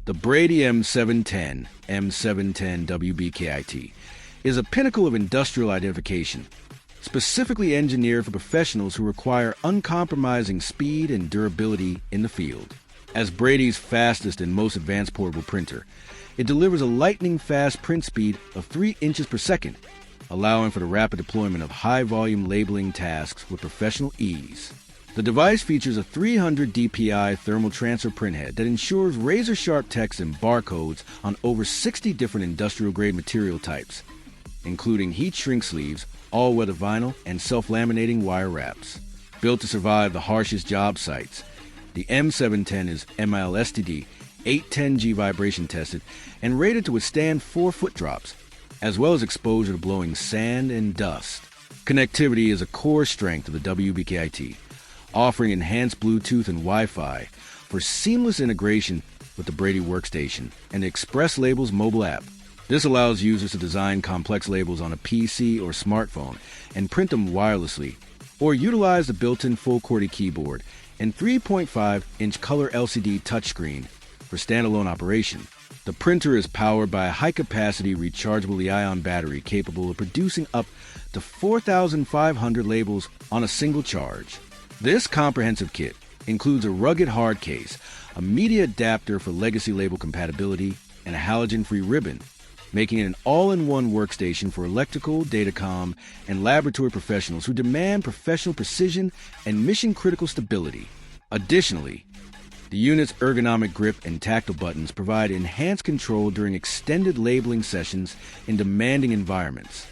The Brady M710, M710 WBKIT, is a pinnacle of industrial identification, specifically engineered for professionals who require uncompromising speed and durability in the field. As Brady's fastest and most advanced portable printer, it delivers a lightning-fast print speed of 3 inches per second, allowing for the rapid deployment of high-volume labeling tasks with professional ease. The device features a 300 dpi thermal transfer printhead that ensures razor-sharp text and barcodes on over 60 different industrial-grade material types, including heat-shrink sleeves, all-weather vinyl, and self-laminating wire wraps. Built to survive the harshest job sites, the M710 is MIL-SPEC 810G vibration tested and rated to withstand 4-foot drops, as well as exposure to blowing sand and dust. Connectivity is a core strength of the WBKIT, offering enhanced Bluetooth and Wi-Fi for seamless integration with the Brady Workstation and the Express Labels mobile app. This allows users to design complex labels on a PC or smartphone and print them wirelessly, or utilize the built-in full QWERTY keyboard and 3.5-inch color LCD touchscreen for standalone operation. The printer is powered by a high-capacity rechargeable Li-ion battery capable of producing up to 4,500 labels on a single charge. This comprehensive kit includes a rugged hard case, a media adapter for legacy label compatibility, and a halogen-free ribbon, making it an all-in-one workstation for electrical, datacom, and laboratory professionals who demand professional precision and mission-critical stability. Additionally, the unit's ergonomic grip and tactile buttons provide enhanced control during extended labeling sessions in demanding environments.